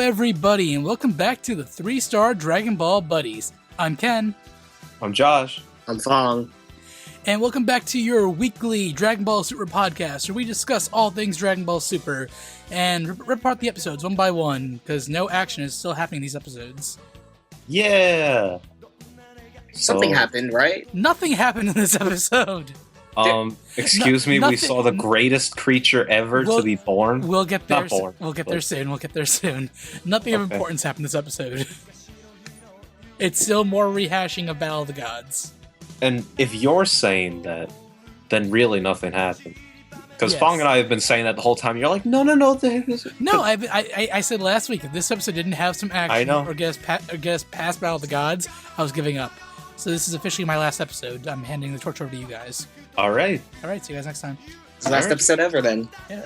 everybody, and welcome back to the 3-Star Dragon Ball Buddies. I'm Ken. I'm Josh. I'm Fong. And welcome back to your weekly Dragon Ball Super podcast, where we discuss all things Dragon Ball Super and rip apart the episodes one by one, because no action is still happening in these episodes. Yeah! Something happened, right? Nothing happened in this episode. Excuse me, nothing, we saw the greatest creature ever to be born. We'll get there. Not born, We'll get there soon. Nothing of importance happened this episode. It's still more rehashing of Battle of the Gods. And if you're saying that, then really nothing happened. Because Yes. Fong and I have been saying that the whole time. You're like, no. No, I said last week, if this episode didn't have some action I know. or guess past Battle of the Gods, I was giving up. So this is officially my last episode. I'm handing the torch over to you guys. All right. All right, see you guys next time. It's the last episode ever, then. Yeah.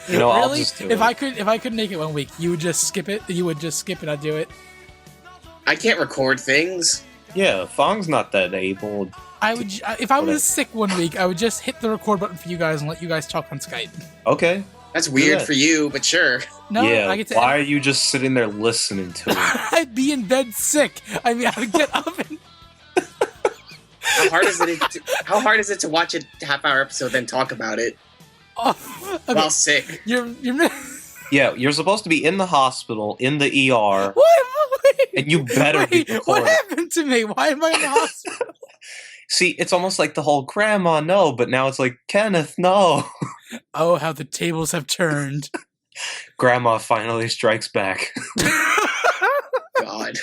You know, I'll Really? just do If it. I could make it one week, you would just skip it. You would just skip it. I'd do it. I can't record things. Yeah, Fong's not that able. I would if I was sick one week, I would just hit the record button for you guys and let you guys talk on Skype. Okay. That's weird Yeah. for you, but sure. No, yeah, I get to. why are you just sitting there listening to it? I'd be in bed sick. I mean, I would get up and. How hard is it to watch a half-hour episode then talk about it Oh, okay. while sick? You're Yeah, you're supposed to be in the hospital, in the ER, Wait, and you better be wait, what recording. happened to me? Why am I in the hospital? See, it's almost like the whole grandma, no, but now it's like, Kenneth, no. Oh, how the tables have turned. Grandma finally strikes back. God.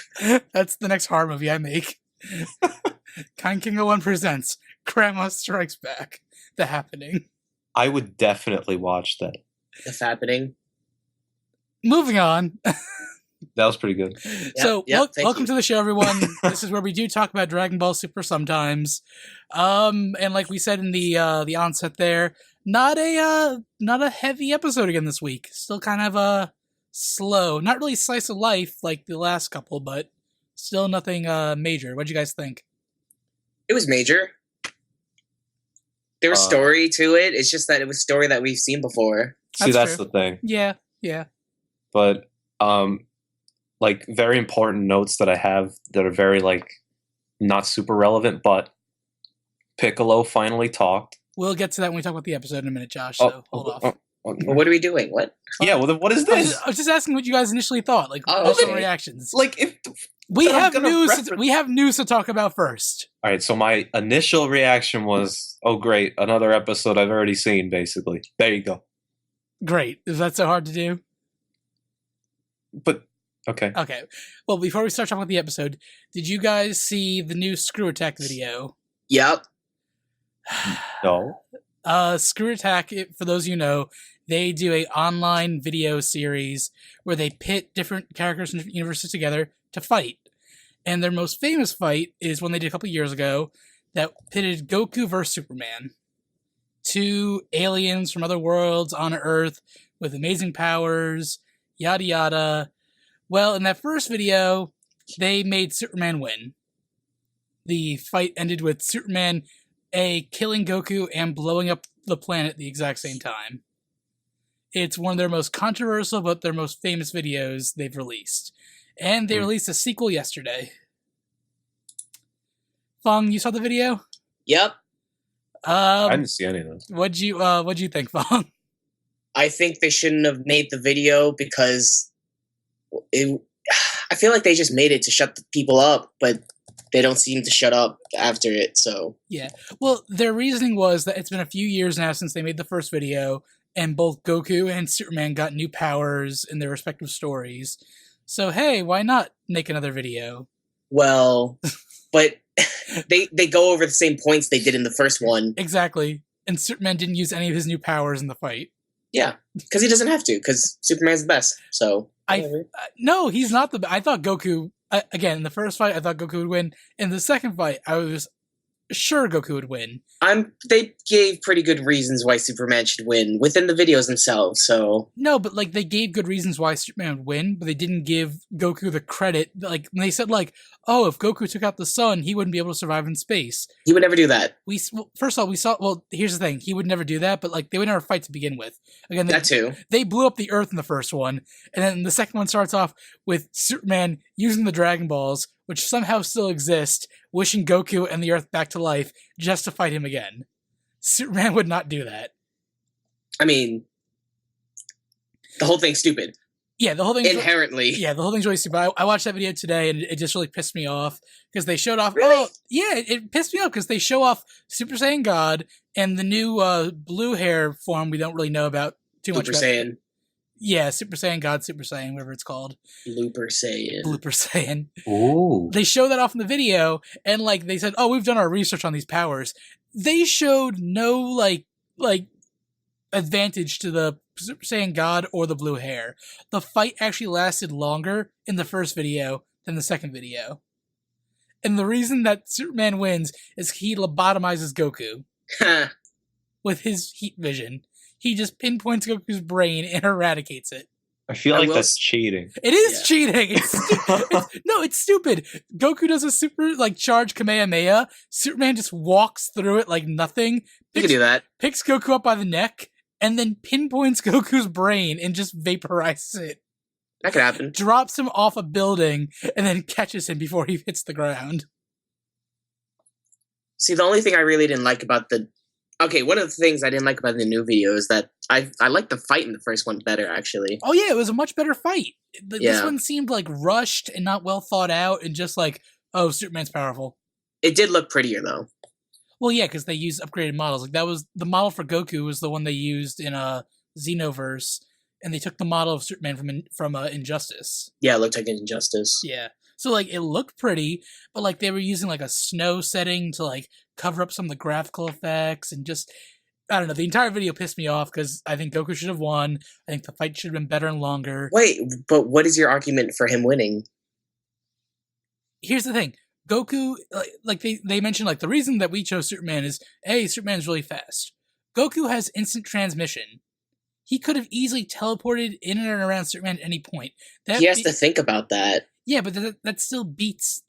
That's the next horror movie I make. Kind King of One presents Grandma Strikes Back. The Happening. I would definitely watch that. That's happening. Moving on. That was pretty good. So, thank welcome you. to the show, everyone. This is where we do talk about Dragon Ball Super sometimes. And like we said in the onset there, not a heavy episode again this week. Still kind of slow. Not really slice of life like the last couple, but still nothing major. What'd you guys think? It was major. There was story to it. It's just that it was story that we've seen before. See, that's true. the thing. Yeah. But, like, very important notes that I have that are very, like, not super relevant, but Piccolo finally talked. We'll get to that when we talk about the episode in a minute, Josh, so hold off. Well, what are we doing? What? Yeah, well, then what is this? I was just asking what you guys initially thought, like Oh, initial okay. reactions. Like, if... We I'm have gonna news. reference- We have news to talk about first. All right, so my initial reaction was, oh, great, another episode I've already seen, basically. There you go. Great. Is that so hard to do? But, okay. Okay. Well, before we start talking about the episode, did you guys see the new Screw Attack video? Yep. No. Screw Attack, for those you know, they do a online video series where they pit different characters from different universes together to fight. And their most famous fight is one they did a couple years ago that pitted Goku versus Superman. Two aliens from other worlds on Earth with amazing powers, yada yada. Well, in that first video, they made Superman win. The fight ended with Superman killing Goku and blowing up the planet at the exact same time. It's one of their most controversial but their most famous videos they've released. And they released a sequel yesterday. Fong, you saw the video? Yep. I didn't see any of this. What'd you think, Fong? I think they shouldn't have made the video because I feel like they just made it to shut the people up, but they don't seem to shut up after it, so... Yeah. Well, their reasoning was that it's been a few years now since they made the first video, and both Goku and Superman got new powers in their respective stories. So, hey, why not make another video? Well, but they go over the same points they did in the first one. Exactly. And Superman didn't use any of his new powers in the fight. Yeah, because he doesn't have to, because Superman's the best, so... No, he's not I thought Goku... again, in the first fight, I thought Goku would win. In the second fight, I was sure Goku would win. They gave pretty good reasons why Superman should win within the videos themselves. So No, but like they gave good reasons why Superman would win, but they didn't give Goku the credit. Like when they said like, "Oh, if Goku took out the sun, he wouldn't be able to survive in space." he would never do that. First of all, we saw. Well, here's the thing: he would never do that. But like, they would never fight to begin with. Again, That too. they blew up the Earth in the first one, and then the second one starts off with Superman using the Dragon Balls, which somehow still exist, wishing Goku and the Earth back to life just to fight him again. Superman would not do that. I mean, the whole thing's stupid. Yeah, the whole thing Inherently. Yeah, the whole thing's really stupid. I watched that video today, and it just really pissed me off because they showed off. Really? Oh, yeah, it pissed me off because they show off Super Saiyan God and the new blue hair form we don't really know about too much. Super Saiyan. Yeah, Super Saiyan God, Super Saiyan, whatever it's called. Blooper Saiyan. Blooper Saiyan. Ooh. They show that off in the video, and like they said, "Oh, we've done our research on these powers." They showed no like advantage to the Super Saiyan God or the blue hair. The fight actually lasted longer in the first video than the second video. And the reason that Superman wins is he lobotomizes Goku with his heat vision. He just pinpoints Goku's brain and eradicates it. I feel like that's cheating. It is cheating. It's stupid. Goku does a super charge Kamehameha. Superman just walks through it like nothing. You can do that. Picks Goku up by the neck and then pinpoints Goku's brain and just vaporizes it. That could happen. Drops him off a building and then catches him before he hits the ground. See, the only thing I really didn't like about one of the things I didn't like about the new video is that I liked the fight in the first one better, actually. Oh yeah, it was a much better fight. This Yeah. one seemed rushed and not well thought out and just oh, Superman's powerful. It did look prettier, though. Well, yeah, because they used upgraded models. That was the model for Goku was the one they used in Xenoverse, and they took the model of Superman from Injustice. Yeah, it looked like Injustice. Yeah, so it looked pretty, but they were using a snow setting to cover up some of the graphical effects and just I don't know. The entire video pissed me off because I think Goku should have won. I think the fight should have been better and longer. Wait, but what is your argument for him winning? Here's the thing. Goku, they mentioned, the reason that we chose Superman is, A, Superman's really fast. Goku has instant transmission. He could have easily teleported in and around Superman at any point. He has to think about that. Yeah, but that still beats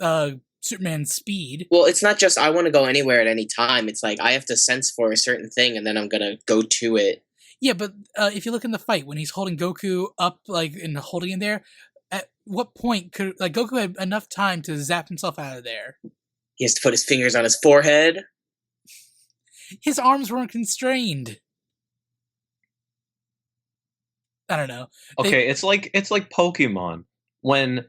Superman's speed. Well, it's not just I want to go anywhere at any time. It's I have to sense for a certain thing, and then I'm going to go to it. Yeah, but if you look in the fight, when he's holding Goku up, and holding him there, at what point could Goku had enough time to zap himself out of there? He has to put his fingers on his forehead. His arms weren't constrained. I don't know. Okay, it's like Pokemon when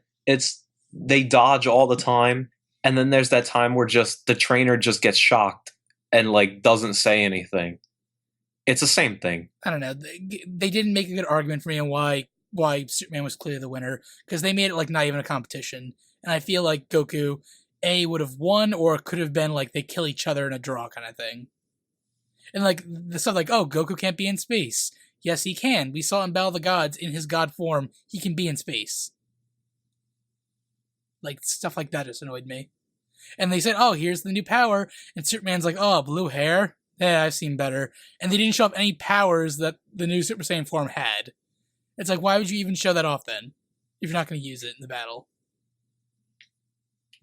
they dodge all the time, and then there's that time where just the trainer just gets shocked and doesn't say anything. It's the same thing. I don't know. They didn't make a good argument for me on why Superman was clearly the winner because they made it not even a competition, and I feel like Goku would have won or it could have been they kill each other in a draw kind of thing, and the stuff oh, Goku can't be in space. Yes, he can. We saw in Battle of the Gods in his god form he can be in space. Stuff like that just annoyed me. And they said, oh, here's the new power. And Superman's oh, blue hair? Yeah, I've seen better. And they didn't show up any powers that the new Super Saiyan form had. It's why would you even show that off then? If you're not going to use it in the battle.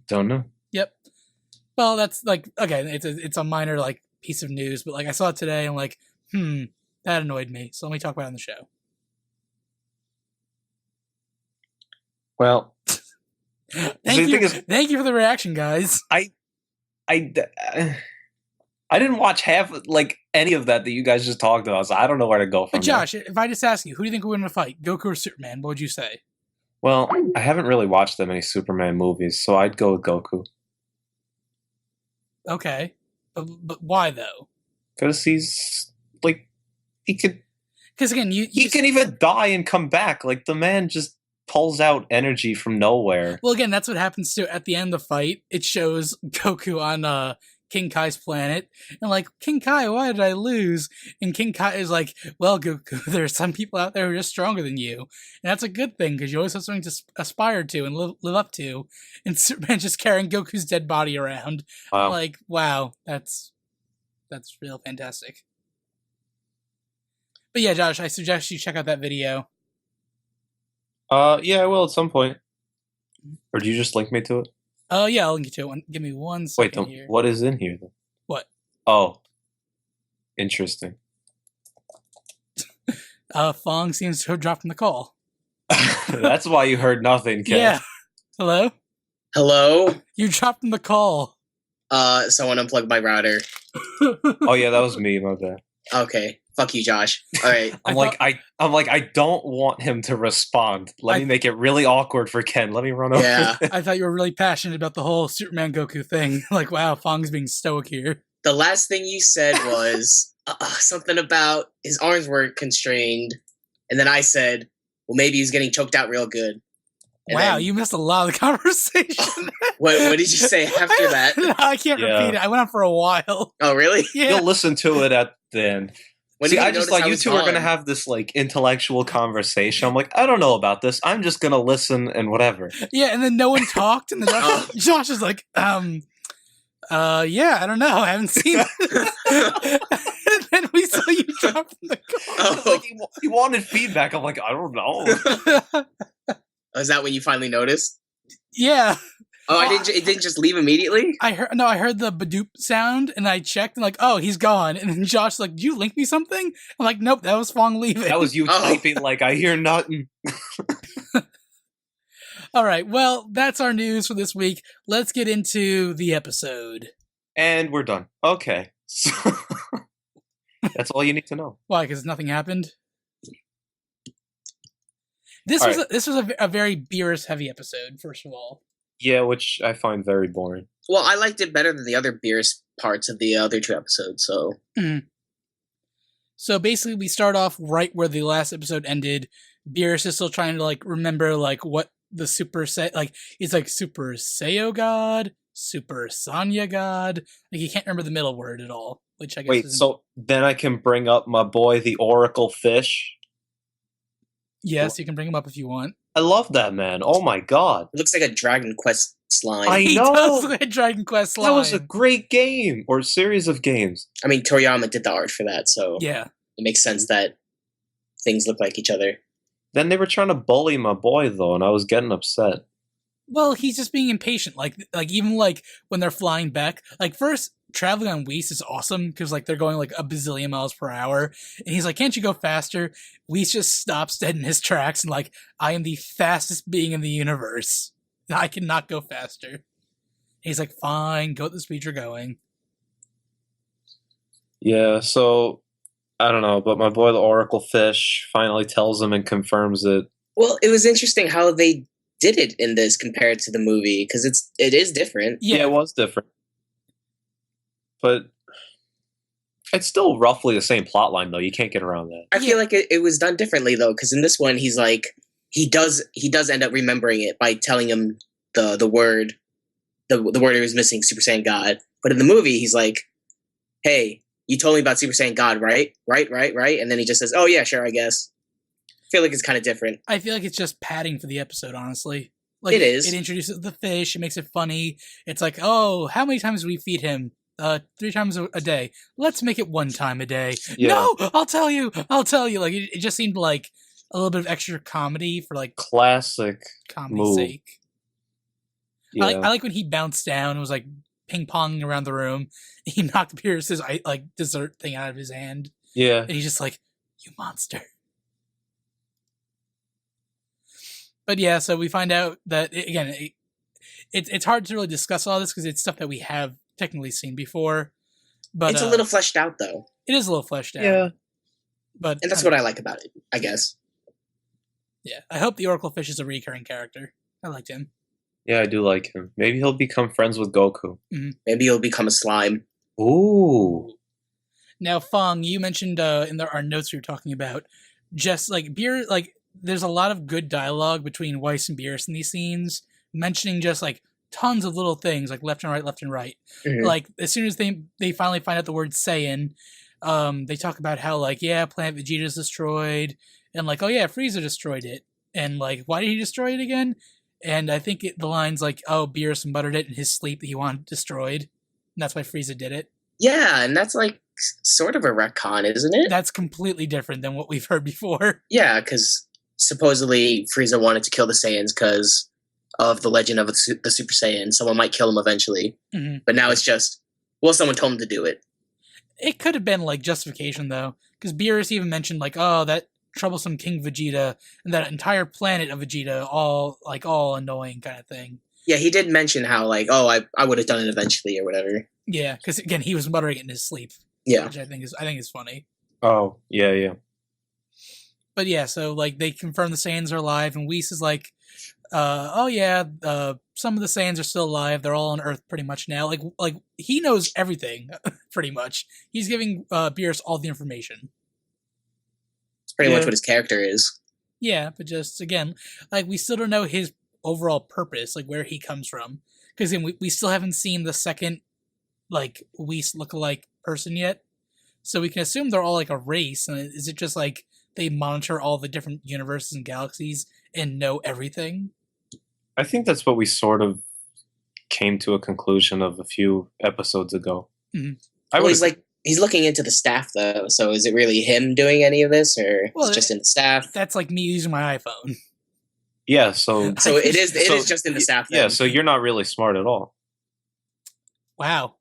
Don't know. Yep. Well, that's okay, it's a minor piece of news, but I saw it today and that annoyed me. So let me talk about it on the show. Well, Thank you for the reaction, guys. I didn't watch half any of that you guys just talked about, so I don't know where to go from But Josh, if I just ask you, who do you think would win in a fight, Goku or Superman? What would you say? Well, I haven't really watched that many Superman movies, so I'd go with Goku. Okay, but why though? Because he's he could. Because again, he can even die and come back. The man just pulls out energy from nowhere. Well, again, that's what happens too. At the end of the fight, it shows Goku on King Kai's planet, and like, King Kai, why did I lose? And King Kai is like, well, Goku, there are some people out there who are just stronger than you, and that's a good thing because you always have something to aspire to and live up to. And Superman just carrying Goku's dead body around. Wow. Like, wow, that's real fantastic. But yeah, Josh, I suggest you check out that video. Yeah, I will at some point. Or do you just link me to it? Oh yeah, I'll link you to it. Give me 1 second here. What is in here then? What? Oh, interesting. Fong seems to have dropped from the call. That's why you heard nothing, Ken. Yeah. Hello? Hello? You dropped from the call. Someone unplugged my router. Oh yeah, that was me, my bad. Okay. Fuck you, Josh. All right. I'm like, I don't want him to respond. Let me make it really awkward for Ken. Let me run over. Yeah. I thought you were really passionate about the whole Superman Goku thing. Like, wow, Fong's being stoic here. The last thing you said was something about his arms were constrained. And then I said, well, maybe he's getting choked out real good. And wow, then, you missed a lot of the conversation. what did you say after that? I can't repeat it. I went on for a while. Oh, really? Yeah. You'll listen to it at the end. When See, did you I just notice thought you was two were gone? gonna have this like intellectual conversation. I'm like, I don't know about this. I'm just gonna listen and whatever. Yeah, and then no one talked, and then Josh is like, yeah, I don't know. I haven't seen it. And then we saw you drop from the car. Oh. Like, he wanted feedback. I'm like, I don't know. Is that when you finally noticed? Yeah. Oh, it didn't just leave immediately? I heard the badoop sound, and I checked, and like, oh, he's gone. And then Josh's like, did you link me something? I'm like, nope, that was Fong leaving. That was you typing like, I hear nothing. All right, well, that's our news for this week. Let's get into the episode. And we're done. Okay. So that's all you need to know. Why? Because nothing happened? This All was a very Beerus heavy episode, first of all. Yeah, which I find very boring. Well, I liked it better than the other Beerus parts of the other two episodes, so... Mm. So basically, we start off right where the last episode ended. Beerus is still trying to, like, remember, like, what the Super he's like, Super Saiyan God, Super Saiyan God. Like, he can't remember the middle word at all, which I guess Wait, so then I can bring up my boy, the Oracle Fish? Yes, you can bring him up if you want. I love that man. Oh my god. It looks like a Dragon Quest slime. He know. does look like Dragon Quest slime. That was a great game, or series of games. I mean, Toriyama did the art for that, so Yeah. it makes sense that things look like each other. Then they were trying to bully my boy, though, and I was getting upset. Well, he's just being impatient. Like even like when they're flying back, like first traveling on Whis is awesome because like they're going like a bazillion miles per hour, and he's like, "Can't you go faster?" Whis just stops dead in his tracks and like, "I am the fastest being in the universe. I cannot go faster." And he's like, "Fine, go at the speed you're going." Yeah, so I don't know, but my boy, the Oracle Fish, finally tells him and confirms it. Well, it was interesting how they did it in this compared to the movie because it is different. Yeah, it was different. But it's still roughly the same plot line, though. You can't get around that. I feel like it was done differently though, because in this one he's like he does end up remembering it by telling him the word he was missing, Super Saiyan God. But in the movie he's like, "Hey, you told me about Super Saiyan God, right? Right? And then he just says, "Oh yeah, sure, I guess." I feel like it's kind of different. I feel like it's just padding for the episode, honestly. Like It is. It introduces the fish. It makes it funny. It's like, oh, how many times do we feed him? 3 times a day. Let's make it 1 time a day. Yeah. No, I'll tell you. Like it just seemed like a little bit of extra comedy for like Classic comedy's move. sake. Yeah. I like when he bounced down and was like ping ponging around the room. He knocked Pierce's like dessert thing out of his hand, Yeah. and he's just like, "You monster." But yeah, so we find out that it's hard to really discuss all this because it's stuff that we have technically seen before. But It's a little fleshed out though. it is a little fleshed out. Yeah. But And that's what I like about it, I guess. Yeah, I hope the Oracle Fish is a recurring character. I liked him. Yeah, I do like him. Maybe he'll become friends with Goku. Maybe he'll become a slime. Ooh. Now, Fong, you mentioned in our notes we were talking about just like beer, like there's a lot of good dialogue between Weiss and Beerus in these scenes, mentioning just like tons of little things, like left and right, left and right. Mhm. Like, as soon as they finally find out the word Saiyan, they talk about how, like, yeah, Planet Vegeta's destroyed, and like, oh yeah, Frieza destroyed it. And like, why did he destroy it again? And I think the line's like, oh, Beerus muttered it in his sleep that he wanted destroyed. And that's why Frieza did it. Yeah, and that's like sort of a retcon, isn't it? That's completely different than what we've heard before. Yeah, because supposedly Frieza wanted to kill the Saiyans because of the legend of the Super Saiyan. Someone might kill him eventually. Mm-hmm. But now it's just, well, someone told him to do it. It could have been like justification though, because Beerus even mentioned like, oh, that troublesome King Vegeta and that entire planet of Vegeta, all annoying kind of thing. Yeah, he did mention how like, oh, I would have done it eventually or whatever. Yeah, because again, he was muttering it in his sleep. Yeah, which I think is funny. Oh, yeah. But yeah, so like they confirm the Saiyans are alive, and Whis is like, oh yeah, some of the Saiyans are still alive. They're all on Earth pretty much now. Like he knows everything, pretty much. He's giving Beerus all the information. it's pretty much what his character is. Yeah, but just again, like we still don't know his overall purpose, like where he comes from, because we still haven't seen the second like Whis lookalike person yet. So we can assume they're all like a race, and is it just like they monitor all the different universes and galaxies and know everything? I think that's what we sort of came to a conclusion of a few episodes ago. Mm-hmm. He's looking into the staff though. So is it really him doing any of this, or is it just in the staff? That's like me using my iPhone. Yeah, so it is just in the staff. Then. Yeah, so you're not really smart at all. Wow.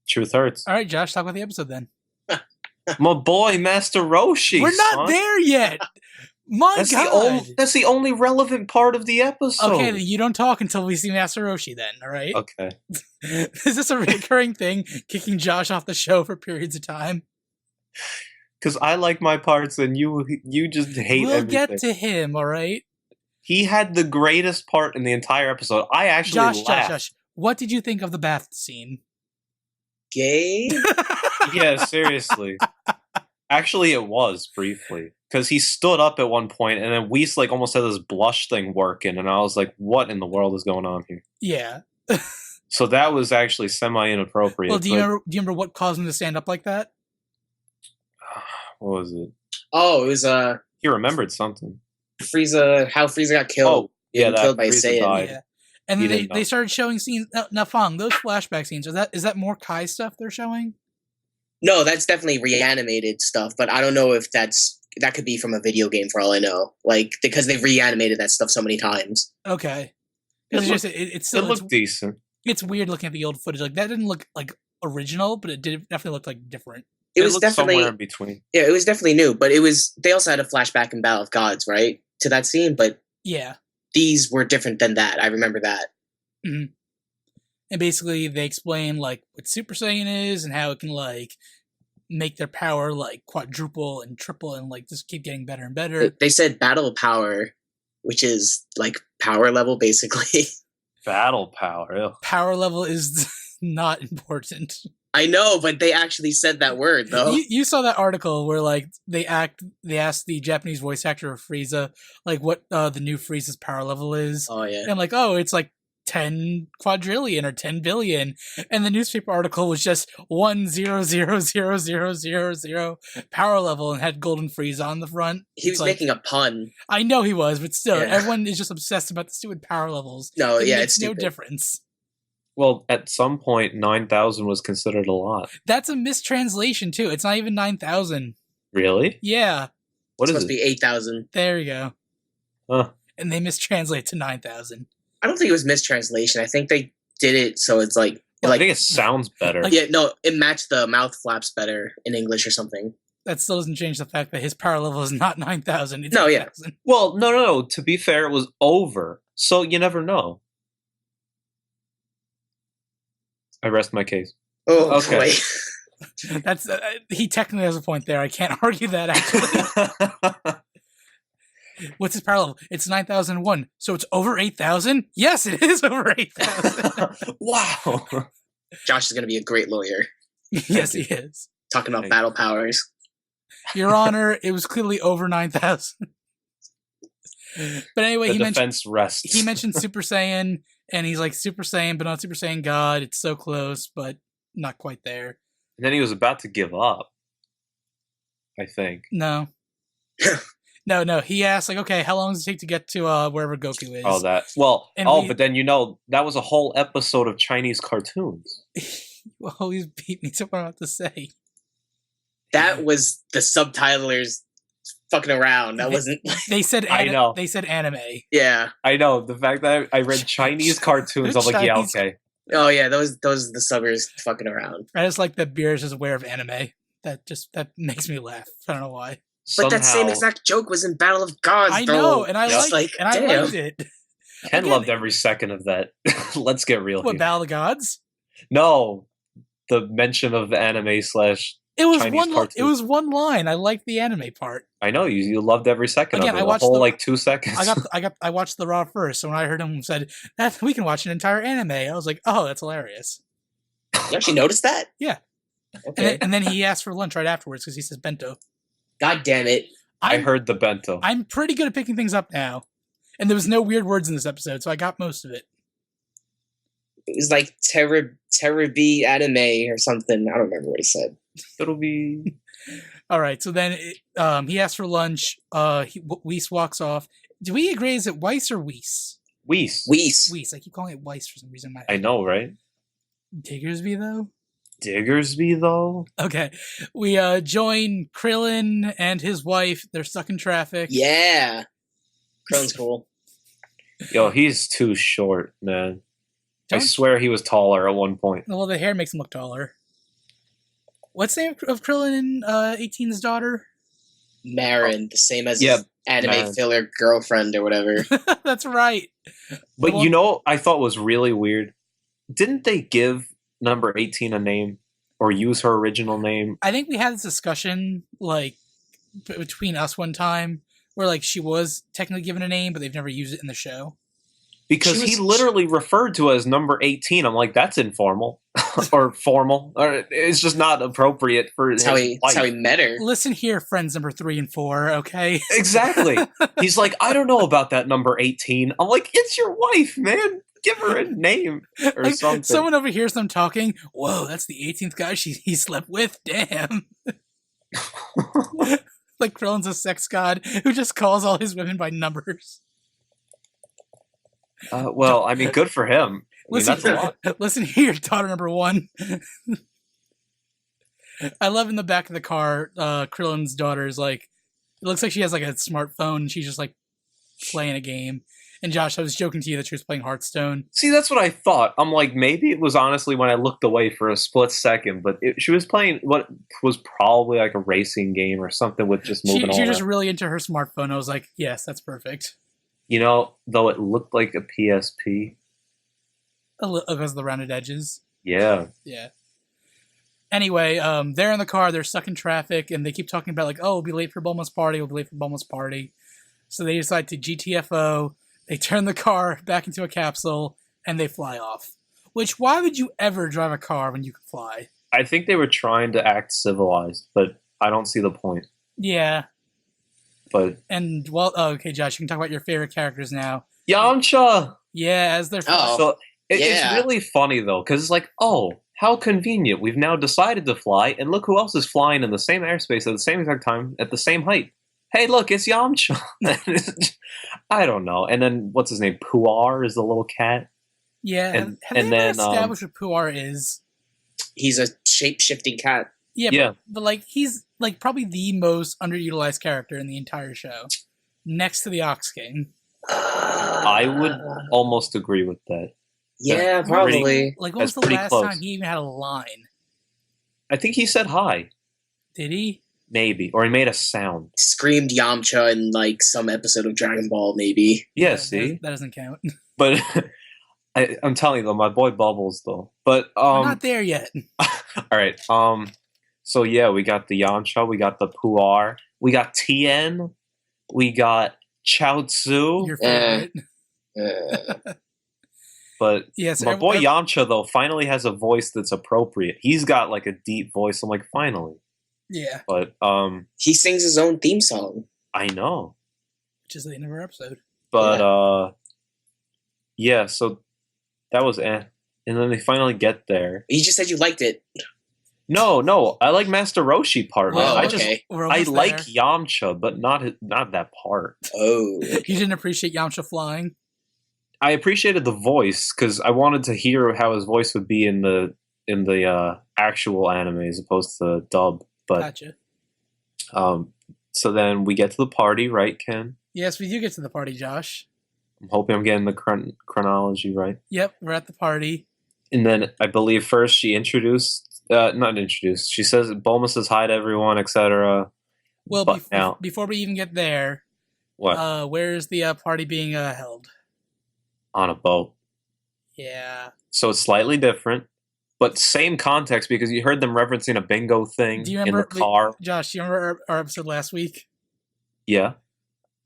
Truth hurts. All right, Josh, talk about the episode then. My boy, Master Roshi. We're not there yet. My God. That's the only relevant part of the episode. Okay, then you don't talk until we see Master Roshi then, all right? Okay. Is this a recurring thing, kicking Josh off the show for periods of time? Because I like my parts and you just hate We'll everything. get to him, all right? He had the greatest part in the entire episode. I actually laughed. Josh, what did you think of the bath scene? Gay? Yeah, seriously. Actually, it was briefly. Because he stood up at one point, and then Whis like almost had this blush thing working, and I was like, what in the world is going on here? Yeah. So that was actually semi-inappropriate. Well, do you remember what caused him to stand up like that? What was it? Oh, it was He remembered something. Frieza. How Frieza got killed? Oh, yeah, killed by Frieza Saiyan. died. Yeah. And then they started showing scenes. Now, Fong, those flashback scenes, is that more Kai stuff they're showing? No, that's definitely reanimated stuff, but I don't know if that could be from a video game for all I know. Like, because they've reanimated that stuff so many times. Okay. It looked decent. It's weird looking at the old footage. Like, that didn't look like original, but it definitely looked like different. It was definitely somewhere in between. Yeah, it was definitely new, but they also had a flashback in Battle of Gods, right? To that scene, but yeah. These were different than that. I remember that. Mm-hmm. And basically, they explain like what Super Saiyan is and how it can like make their power like quadruple and triple and like just keep getting better and better. They said battle power, which is like power level, basically. Battle power. Ew. Power level is not important. I know, but they actually said that word though. You saw that article where like they asked the Japanese voice actor of Frieza like what the new Frieza's power level is. Oh yeah. And like, oh, it's like 10 quadrillion or 10 billion, and the newspaper article was just 1000000 power level and had Golden Frieza on the front. He was making a pun. I know he was, but still, everyone is just obsessed about the stupid power levels. No, it yeah, makes it's no stupid. difference. Well, at some point, 9,000 was considered a lot. That's a mistranslation too. It's not even 9,000. Really? Yeah. What it's is supposed it? to be 8,000. There you go. Huh. And they mistranslate to 9,000. I don't think it was mistranslation. I think they did it so it's like I think it sounds better. Yeah, no, it matched the mouth flaps better in English or something. That still doesn't change the fact that his power level is not 9,000. No, 8,000. Well, no. To be fair, it was over. So you never know. I rest my case. Oh, Okay. wait. That's he technically has a point there. I can't argue that actually. What's his power level? It's 9,001. So it's over 8,000? Yes, it is over 8,000. Wow. Josh is going to be a great lawyer. Yes, he is. Talking about battle powers. Your Honor, it was clearly over 9,000. But anyway, the defense rests. He mentioned Super Saiyan, And he's like Super Saiyan, but not Super Saiyan God. It's so close, but not quite there. And then he was about to give up. I think. No. No. He asked, like, okay, how long does it take to get to wherever Goku is? Oh, that. Well, And but then that was a whole episode of Chinese cartoons. Well, always beat me to what I'm about to say. That was the subtitlers fucking around. That wasn't. They said. I know. They said anime. Yeah. I know the fact that I read Chinese cartoons. I'm like, yeah, Chinese- okay. Oh yeah, those the subbers fucking around. I just like that Beer is just aware of anime. That makes me laugh. I don't know why. But that same exact joke was in Battle of Gods. I though. know, and I Just liked it. Ken Again, loved every second of that. Let's get real What here. Battle of the Gods? No, the mention of the anime slash. It was Chinese cartoon. It was one line. I liked the anime part. I know you loved every second Again, of it. I watched the whole the- like 2 seconds. I watched the Raw first, so when I heard him said that we can watch an entire anime, I was like, oh, that's hilarious. You actually noticed that? Yeah. Okay. And then he asked for lunch right afterwards because he says bento. God damn it. I heard the bento. I'm pretty good at picking things up now, and there was no weird words in this episode, so I got most of it. It was like Terrabi anime or something. I don't remember what he said. It'll be. All right, so then he asked for lunch. Weiss walks off. Do we agree? Is it Weiss or Weiss? Weiss. Weiss. I keep calling it Weiss for some reason. I know, right? Diggersby, though? Diggersby, though? Okay. We join Krillin and his wife. They're stuck in traffic. Yeah. Krillin's cool. Yo, he's too short, man. I Don't- swear he was taller at one point. Well, the hair makes him look taller. What's the name of Krillin and 18's daughter? Marin, the same as Yeah, his anime Marin. filler girlfriend or whatever. That's right. But Well- you know, I thought was really weird. Didn't they give number 18 a name or use her original name? I think we had this discussion, like, between us one time, where, like, she was technically given a name, but they've never used it in the show. Because She he was- literally referred to her as number 18. I'm like, that's informal or formal. Or it's just not appropriate for his That's how he wife. met her. Listen here, friends number 3 and 4, okay? Exactly. He's like, I don't know about that number 18. I'm like, it's your wife, man. Give her a name or Like, something. someone overhears them talking. Whoa, that's the 18th guy he slept with. Damn. Like Krillin's a sex god who just calls all his women by numbers. Well, I mean, good for him. I mean, that's a lot. Listen here, daughter number 1. I love in the back of the car, Krillin's daughter is like, it looks like she has like a smartphone and she's just like playing a game. And Josh, I was joking to you that she was playing Hearthstone. See, that's what I thought. I'm like, maybe it was honestly when I looked away for a split second, but she was playing what was probably like a racing game or something with just moving She all was just around. really into her smartphone. I was like, yes, that's perfect. You know, though it looked like a PSP. Because of the rounded edges. Yeah. Yeah. Anyway, they're in the car, they're stuck in traffic, and they keep talking about, like, oh, we'll be late for Bulma's party, we'll be late for Bulma's party. So they decide to GTFO, they turn the car back into a capsule, and they fly off. Which, why would you ever drive a car when you can fly? I think they were trying to act civilized, but I don't see the point. Yeah. But And, well, okay, Josh, you can talk about your favorite characters now. Yamcha! Yeah, as they're Oh. So it's yeah. really funny, though, because it's like, oh, how convenient. We've now decided to fly, and look who else is flying in the same airspace at the same exact time, at the same height. Hey, look, it's Yamcha. I don't know. And then, what's his name? Puar is the little cat. Yeah, And- have and they ever then, established what Puar is? He's a shape-shifting cat. Yeah, Yeah. But like, he's, like, probably the most underutilized character in the entire show. Next to the Ox King. I would almost agree with that. Yeah, That's probably. pretty- Like, when That's was the pretty last close. time he even had a line? I think he said hi, Did he? maybe, or he made a sound. Screamed Yamcha in like some episode of Dragon Ball, maybe. Yeah, see? That doesn't count. But I'm telling you, though, my boy Bubbles, though. But, We're not there yet. all right. So yeah, we got the Yamcha, we got the Puar, we got Tien, we got Chaozu, Your favorite. but Yes. my boy Yamcha though finally has a voice that's appropriate. He's got like a deep voice. I'm like, finally. Yeah, But He sings his own theme song. I know. which is the end of our episode. But yeah, so That was and then they finally get there. You just said you liked it. No, I like Master Roshi part. Man. Oh, I okay. I like Yamcha, but not that part. Oh. You didn't appreciate Yamcha flying? I appreciated the voice because I wanted to hear how his voice would be in the actual anime as opposed to the dub. But Gotcha. so then we get to the party, right, Ken? Yes, we do get to the party, Josh. I'm hoping I'm getting the chronology right. Yep, we're at the party. And then I believe first she not introduced. She says Bulma says hi to everyone, etc. Well, but now, before we even get there, what? where is the party being held? On a boat. Yeah. So it's slightly different, but same context because you heard them referencing a bingo thing Do you remember, in the car. Josh, do you remember our episode last week? Yeah.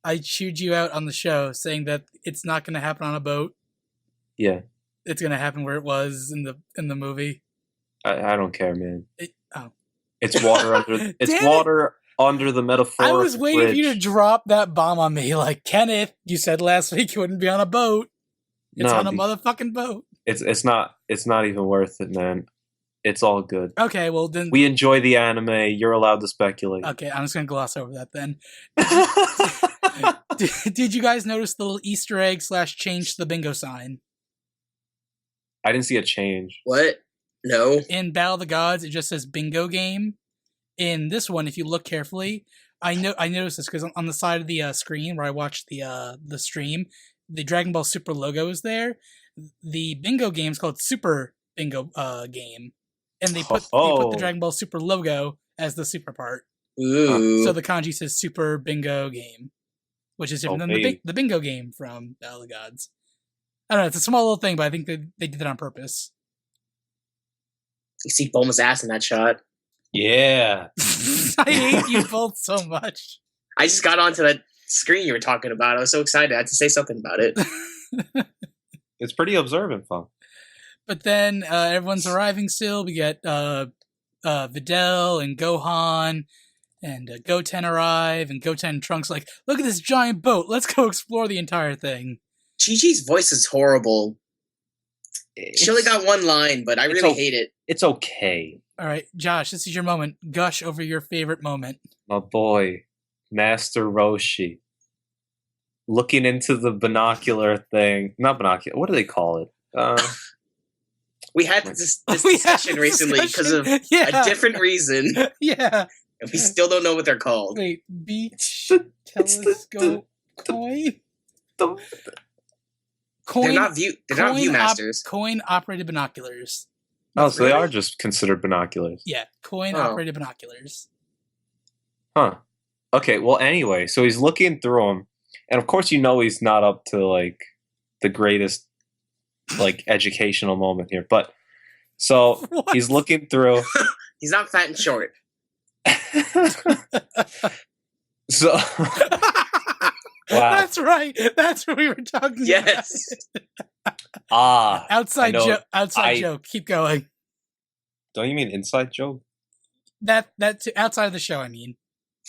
I chewed you out on the show saying that it's not going to happen on a boat. Yeah. It's going to happen where it was in the movie. I don't care, man. Oh. It's water under. It's water under the metaphor. I was waiting bridge. for you to drop that bomb on me, like Kenneth. You said last week you wouldn't be on a boat. It's on a motherfucking boat. It's not even worth it, man. It's all good. Okay, well then we enjoy the anime. You're allowed to speculate. Okay, I'm just gonna gloss over that then. Did you guys notice the little Easter egg / change to the bingo sign? I didn't see a change. What? No. In Battle of the Gods, it just says bingo game. In this one, if you look carefully, I noticed this because on the side of the screen where I watched the stream, the Dragon Ball Super logo is there. The bingo game is called Super Bingo Game, and they put the Dragon Ball Super logo as the super part. Ooh. So the kanji says Super Bingo Game, which is different than the bingo game from Battle of the Gods. I don't know, it's a small little thing, but I think they did it on purpose. You see Bulma's ass in that shot. Yeah. I hate you both so much. I just got onto that screen you were talking about. I was so excited. I had to say something about it. It's pretty observant, Fong. But then everyone's arriving still. We get Videl and Gohan and Goten arrive, and Goten and Trunks like, look at this giant boat. Let's go explore the entire thing. Chi-Chi's voice is horrible. She only got one line, but I really hate it. It's okay. All right, Josh, this is your moment. Gush over your favorite moment. My boy, Master Roshi. Looking into the binocular thing. Not binocular. What do they call it? We had this discussion recently because of a different reason. Yeah. And we still don't know what they're called. Wait, beach telescope coin? They're not viewmasters. Coin-operated binoculars. Oh, so they are just considered binoculars. Yeah, coin-operated binoculars. Huh. Okay, well, anyway, so he's looking through them, and of course you know he's not up to, like, the greatest, like, educational moment here, but, so, he's looking through... He's not fat and short. So... Wow. That's right. That's what we were talking yes. about. Outside joke. Keep going. Don't you mean inside joke? That's outside of the show, I mean.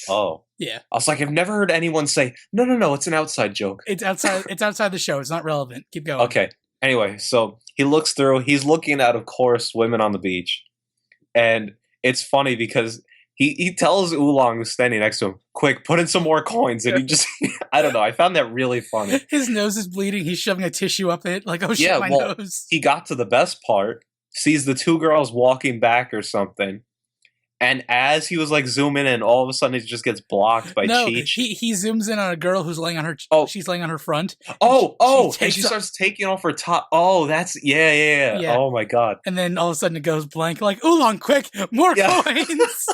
Oh. Yeah. I was like, I've never heard anyone say, no, it's an outside joke. It's outside the show. It's not relevant. Keep going. Okay. Anyway, so he looks through, he's looking at, of course, women on the beach. And it's funny because he tells Oolong, who's standing next to him, quick, put in some more coins. And he just, I don't know, I found that really funny. His nose is bleeding. He's shoving a tissue up it. Like, oh shit, my nose. He got to the best part, sees the two girls walking back or something. And as he was like zooming in, all of a sudden it just gets blocked by Cheech. He zooms in on a girl who's laying on her. She's laying on her front. And she starts taking off her top. Oh, that's yeah. Oh my god! And then all of a sudden it goes blank. Like Oolong, quick, more coins.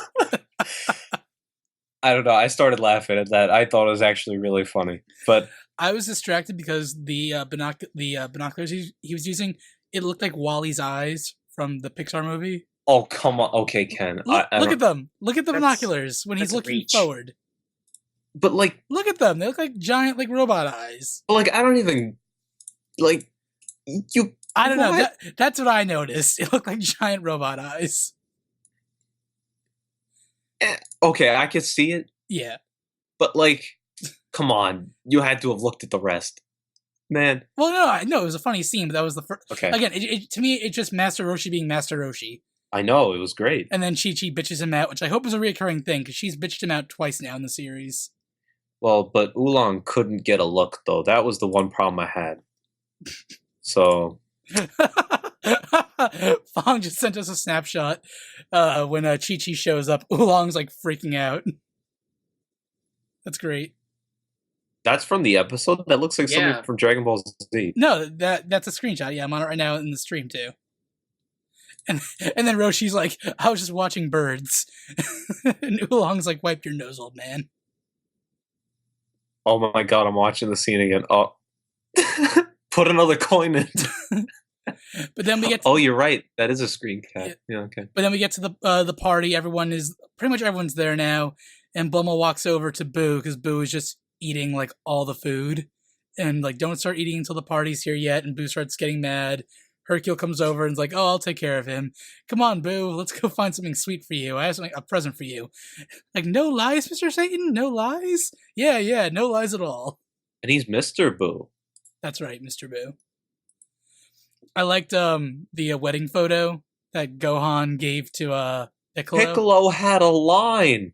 I don't know. I started laughing at that. I thought it was actually really funny, but I was distracted because the binoculars he was using, it looked like Wally's eyes from the Pixar movie. Oh, come on. Okay, Ken. Look at them. Look at the binoculars when he's looking forward. But, like... Look at them. They look like giant, like, robot eyes. But, like, I don't even... Like, you... I don't know. That's what I noticed. It looked like giant robot eyes. Okay, I could see it. Yeah. But, like, come on. You had to have looked at the rest. Man. Well, no, it was a funny scene, but that was the first. Okay. Again, to me, it's just Master Roshi being Master Roshi. I know, it was great. And then Chi-Chi bitches him out, which I hope is a reoccurring thing, because she's bitched him out twice now in the series. Well, but Oolong couldn't get a look, though. That was the one problem I had. So... Fong just sent us a snapshot when Chi-Chi shows up. Oolong's like freaking out. That's great. That's from the episode? That looks like something from Dragon Ball Z. No, that's a screenshot. Yeah, I'm on it right now in the stream too. And then Roshi's like, I was just watching birds. And Oolong's like, wipe your nose, old man. Oh my god, I'm watching the scene again. Oh. Put another coin in. But then we get to, oh, you're right. That is a screen cap. Yeah, okay. But then we get to the party. Pretty much everyone's there now. And Bulma walks over to Boo, because Boo is just eating like all the food. And like, don't start eating until the party's here yet. And Boo starts getting mad. Hercule comes over and is like, oh, I'll take care of him. Come on, Boo, let's go find something sweet for you. I have a present for you. Like, no lies, Mr. Satan? No lies? Yeah, no lies at all. And he's Mr. Boo. That's right, Mr. Boo. I liked the wedding photo that Gohan gave to Piccolo. Piccolo had a line.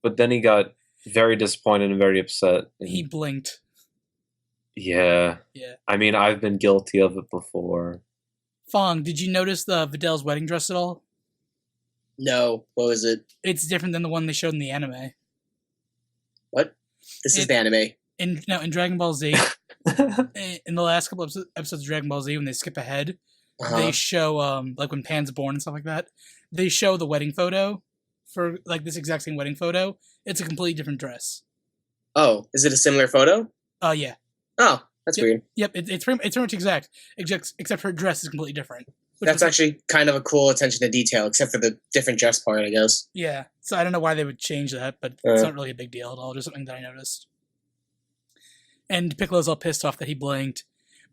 But then he got very disappointed and very upset. And he blinked. Yeah. I mean, I've been guilty of it before. Fong, did you notice the Vidal's wedding dress at all? No. What was it? It's different than the one they showed in the anime. What? This is the anime. In Dragon Ball Z, in the last couple episodes of Dragon Ball Z, when they skip ahead, they show, like when Pan's born and stuff like that, they show the wedding photo for, like, this exact same wedding photo. It's a completely different dress. Oh, is it a similar photo? Yeah. Oh, that's weird. Yep, it's pretty much exact, except her dress is completely different. That's actually kind of a cool attention to detail, except for the different dress part, I guess. Yeah, so I don't know why they would change that, but it's not really a big deal at all, just something that I noticed. And Piccolo's all pissed off that he blinked.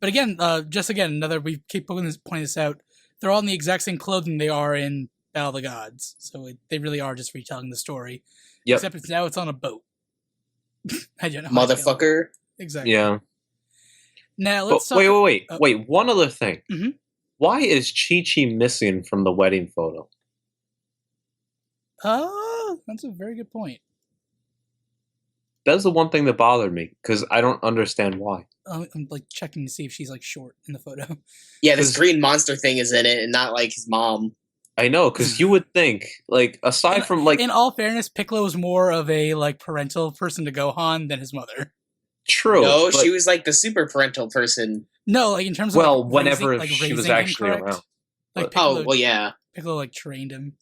But again, we keep pointing this out, they're all in the exact same clothing they are in Battle of the Gods. So they really are just retelling the story. Yep. Except it's on a boat. I don't know. Motherfucker. Exactly. Yeah. Now, let's talk... Wait, one other thing. Mm-hmm. Why is Chi-Chi missing from the wedding photo? That's a very good point. That's the one thing that bothered me, because I don't understand why. I'm like checking to see if she's like short in the photo. Yeah, this green monster thing is in it, and not like his mom. I know, because you would think, like, aside from like... In all fairness, Piccolo was more of a like parental person to Gohan than his mother. True. No, she was like the super parental person. No, like in terms of whenever she was actually around. Like Piccolo, yeah. Piccolo like trained him.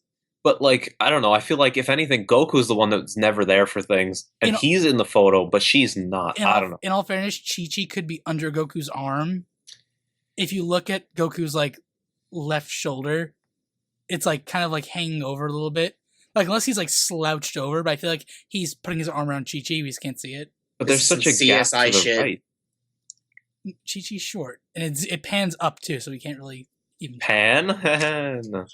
But like, I don't know. I feel like if anything, Goku's the one that's never there for things, and he's in the photo, but she's not. I don't know. In all fairness, Chi-Chi could be under Goku's arm. If you look at Goku's like left shoulder, it's like kind of like hanging over a little bit. Like unless he's like slouched over, but I feel like he's putting his arm around Chi-Chi. We just can't see it. But there's such a gap to the shit. right. Chi-Chi's short, and it pans up too, so we can't really even Pan.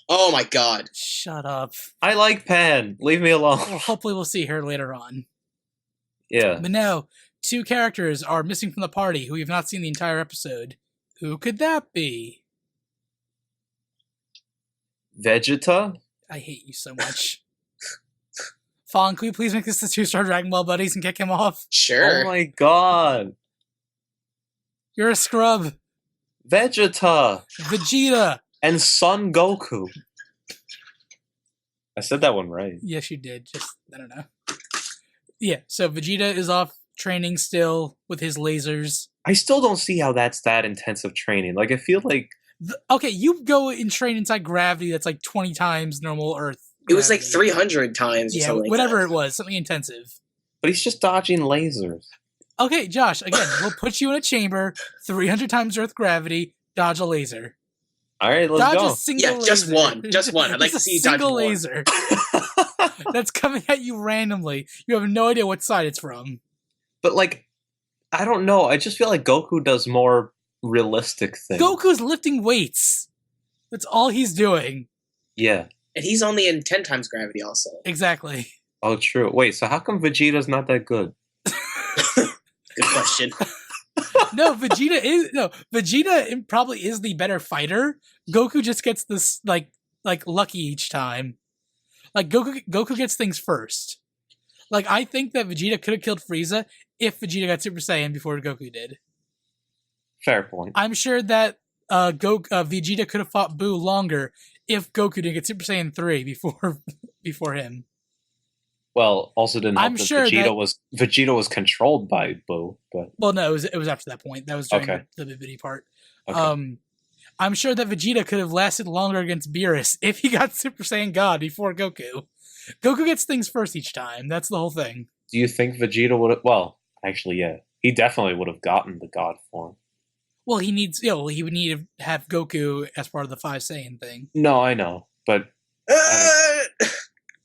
Oh my god! Shut up. I like Pan. Leave me alone. Well, hopefully, we'll see her later on. Yeah. But now, two characters are missing from the party who we have not seen the entire episode. Who could that be? Vegeta. I hate you so much. Fong, can we please make this the 2-star Dragon Ball buddies and kick him off? Sure. Oh my god. You're a scrub. Vegeta. Vegeta. And Son Goku. I said that one right. Yes, you did. Just, I don't know. Yeah, so Vegeta is off training still with his lasers. I still don't see how that's that intensive training. Like, I feel like... Okay, you go and train inside gravity that's like 20 times normal Earth. It was like 300 times. Yeah, whatever it was, something intensive. But he's just dodging lasers. Okay, Josh, again, we'll put you in a chamber, 300 times Earth gravity, dodge a laser. All right, let's dodge go. A single laser. Just one. Just one. I'd like to see you dodge one. Single laser. That's coming at you randomly. You have no idea what side it's from. But, like, I don't know. I just feel like Goku does more realistic things. Goku's lifting weights. That's all he's doing. Yeah. And he's only in 10 times gravity also. Exactly. Oh, true. Wait, so how come Vegeta's not that good? Good question. Vegeta probably is the better fighter. Goku just gets this like lucky each time. Like Goku gets things first. Like I think that Vegeta could have killed Frieza if Vegeta got Super Saiyan before Goku did. Fair point. I'm sure that Vegeta could have fought Buu longer if Goku didn't get Super Saiyan 3 before him. Well, also didn't help I'm that sure Vegeta was controlled by Boo, but well, no, it was after that point. That was during Okay. the Bibidi part. okay. I'm sure that Vegeta could have lasted longer against Beerus if he got Super Saiyan God before Goku. Goku gets things first each time. That's the whole thing. Do you think Vegeta would have? Well, actually, yeah, he definitely would have gotten the God form. Well, he would need to have Goku as part of the 5 Saiyan thing. No, I know, but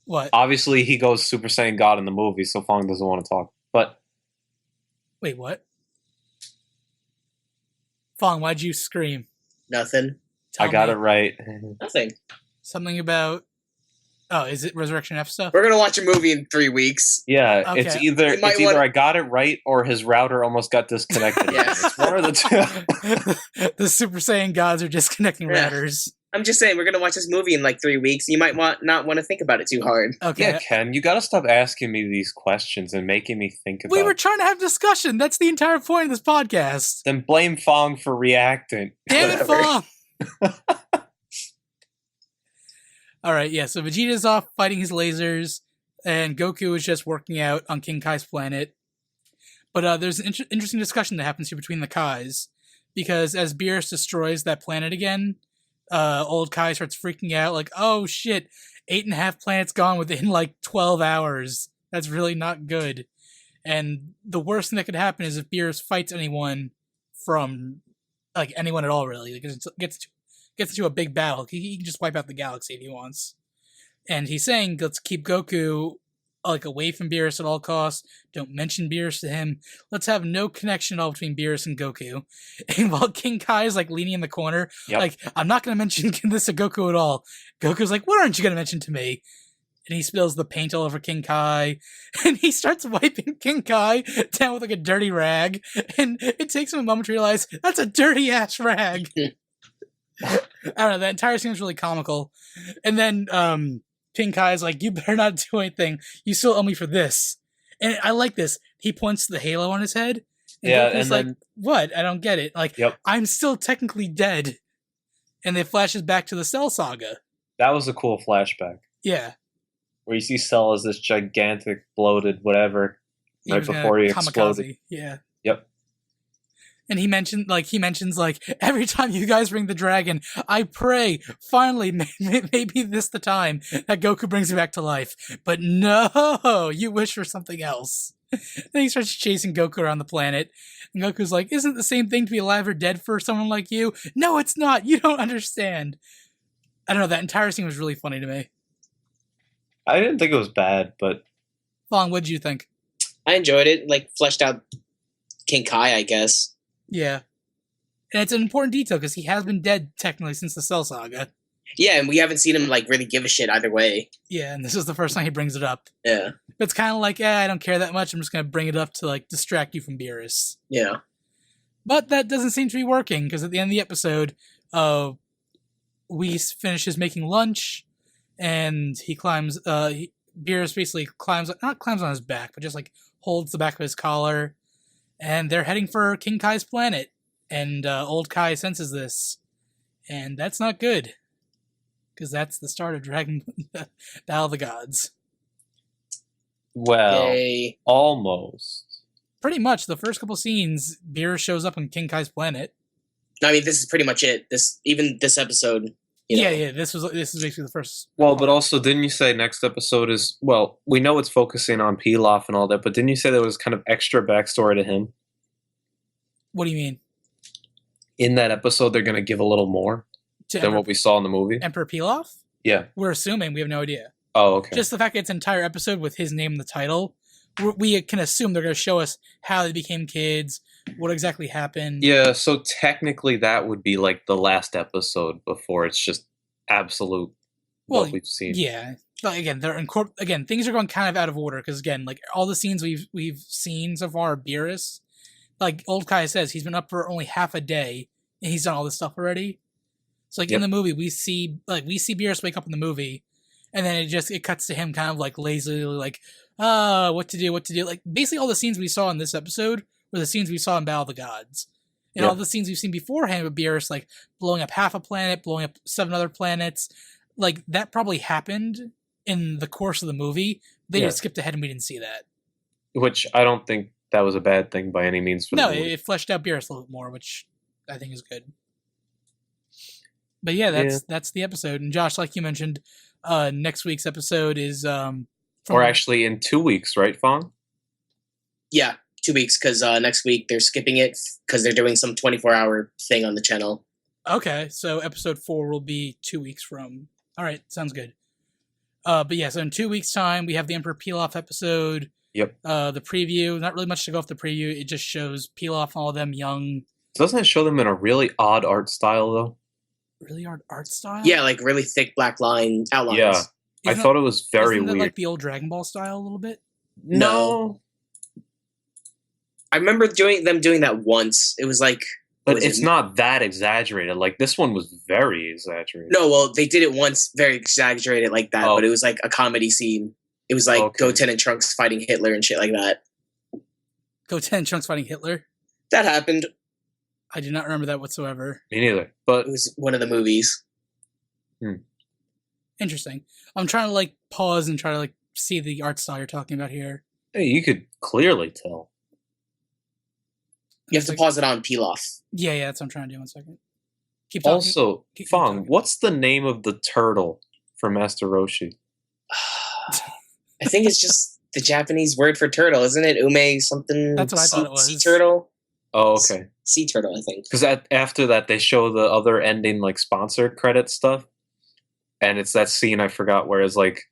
What? obviously he goes Super Saiyan God in the movie, so Fong doesn't want to talk. But Wait, what? Fong, why'd you scream? Nothing. Tell I got me. it right. Nothing. Something about... Oh, is it Resurrection F stuff? We're gonna watch a movie in 3 weeks. Yeah, Okay. it's either You might wanna- I got it right or his router almost got disconnected. Yeah. It's one or the two. The Super Saiyan gods are disconnecting Yeah. routers. I'm just saying, we're gonna watch this movie in like 3 weeks. You might not want to think about it too hard. Okay. Yeah, Ken, you gotta stop asking me these questions and making me think about We were trying to have discussion. That's the entire point of this podcast. Then blame Fong for reacting. Damn it, Whatever. Fong! Alright, yeah, so Vegeta's off fighting his lasers, and Goku is just working out on King Kai's planet. But there's an interesting discussion that happens here between the Kais, because as Beerus destroys that planet again, old Kai starts freaking out, like, oh shit, 8.5 planets gone within like 12 hours. That's really not good. And the worst thing that could happen is if Beerus fights anyone from, like, anyone at all, really. Like, it gets into a big battle. He can just wipe out the galaxy if he wants. And he's saying, let's keep Goku, like, away from Beerus at all costs. Don't mention Beerus to him. Let's have no connection at all between Beerus and Goku. And while King Kai is, like, leaning in the corner, Yep. like, I'm not going to mention this to Goku at all. Goku's like, what aren't you going to mention to me? And he spills the paint all over King Kai. And he starts wiping King Kai down with, like, a dirty rag. And it takes him a moment to realize, that's a dirty-ass rag. I don't know, that entire scene was really comical. And then King Kai's like, you better not do anything. You still owe me for this. And I like this. He points to the halo on his head. And Yeah, Goku's and like, then- what? I don't get it. Like, Yep. I'm still technically dead. And it flashes back to the Cell Saga. That was a cool flashback. Yeah. Where you see Cell as this gigantic, bloated, whatever, He right was gonna before he kamikaze. exploded. Yeah. Yep. And he mentions every time you guys bring the dragon, I pray finally maybe this the time that Goku brings me back to life. But no, you wish for something else. Then he starts chasing Goku around the planet, and Goku's like, "Isn't it the same thing to be alive or dead for someone like you?" No, it's not. You don't understand. I don't know. That entire scene was really funny to me. I didn't think it was bad, but Fong, what did you think? I enjoyed it. Like, fleshed out King Kai, I guess. Yeah, and it's an important detail because he has been dead technically since the Cell Saga. Yeah, and we haven't seen him like really give a shit either way. Yeah, and this is the first time he brings it up. Yeah, But it's kind of like, I don't care that much. I'm just going to bring it up to, like, distract you from Beerus. yeah. But that doesn't seem to be working, because at the end of the episode, Whis finishes making lunch, and he climbs, Beerus basically not climbs on his back, but just, like, holds the back of his collar, and they're heading for King Kai's planet, and old Kai senses this, and that's not good, because that's the start of Dragon Battle of the Gods. well, Yay. almost. Pretty much, the first couple scenes, Beerus shows up on King Kai's planet. I mean, this is pretty much it. This episode. You know. Yeah. This is basically the first. Well, but also, didn't you say next episode is, well, we know it's focusing on Pilaf and all that, but didn't you say there was kind of extra backstory to him? What do you mean? In that episode, they're going to give a little more To than what we saw in the movie? Emperor Pilaf? Yeah. We're assuming. We have no idea. Oh, okay. Just the fact that it's an entire episode with his name in the title, we can assume they're going to show us how they became kids, what exactly happened. Yeah, so technically that would be like the last episode before it's just absolute Well, what we've seen. Yeah. But again, things are going kind of out of order because again, like all the scenes we've seen so far are Beerus, like old Kai says, he's been up for only half a day and he's done all this stuff already. So like in the movie, we see Beerus wake up in the movie, and then it cuts to him kind of like lazily like, what to do. Like basically all the scenes we saw in this episode were the scenes we saw in Battle of the Gods. And all the scenes we've seen beforehand with Beerus like blowing up half a planet, blowing up 7 other planets, like that probably happened in the course of the movie. They just skipped ahead and we didn't see that. Which I don't think that was a bad thing by any means. For the movie. It fleshed out Beerus a little bit more, which I think is good. But yeah, that's the episode. And Josh, like you mentioned, next week's episode is or actually in 2 weeks, right, Fong? Yeah, 2 weeks, because next week they're skipping it because they're doing some 24-hour thing on the channel. Okay, so episode 4 will be 2 weeks from. All right, sounds good. But yeah, so in 2 weeks' time, we have the Emperor Pilaf episode. Yep. The preview, not really much to go off the preview. It just shows Pilaf and all of them young. Doesn't it show them in a really odd art style, though? Really art style? Yeah, like really thick black line outlines. Yeah, I thought it was very weird. Like the old Dragon Ball style a little bit? No. I remember them doing that once. It was like... But it's not that exaggerated. Like, this one was very exaggerated. No, well, they did it once very exaggerated like that, but it was like a comedy scene. It was like Goten and Trunks fighting Hitler and shit like that. Goten and Trunks fighting Hitler? That happened. I do not remember that whatsoever. Me neither. But it was one of the movies. Interesting. I'm trying to like pause and try to like see the art style you're talking about here. Hey, you could clearly tell. You have to pause it on Pilaf. Yeah, that's what I'm trying to do. 1 second. Keep talking. Also, Fong, what's the name of the turtle for Master Roshi? I think it's just the Japanese word for turtle, isn't it? Ume something. That's what I thought it was. Sea turtle. Oh, okay. Sea turtle, I think. Because after that, they show the other ending, like, sponsored credit stuff. And it's that scene I forgot where it's, like,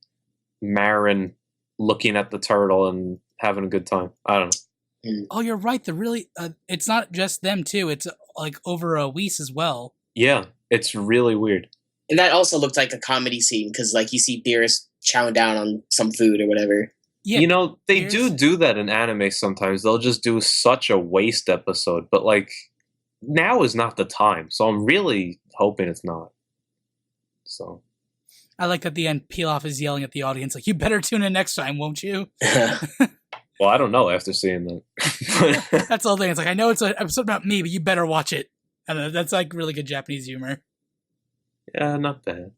Marin looking at the turtle and having a good time. I don't know. Oh, you're right. It's not just them, too. It's, like, over Whis as well. Yeah, it's really weird. And that also looked like a comedy scene, because, like, you see Beerus chowing down on some food or whatever. Yeah, they do that in anime sometimes. They'll just do such a waste episode, but like now is not the time. So I'm really hoping it's not. So I like that at the end Pilaf is yelling at the audience like, "You better tune in next time, won't you?" Well, I don't know after seeing that. That's the whole thing. It's like, I know it's an episode about me, but you better watch it. And that's like really good Japanese humor. Yeah, not bad.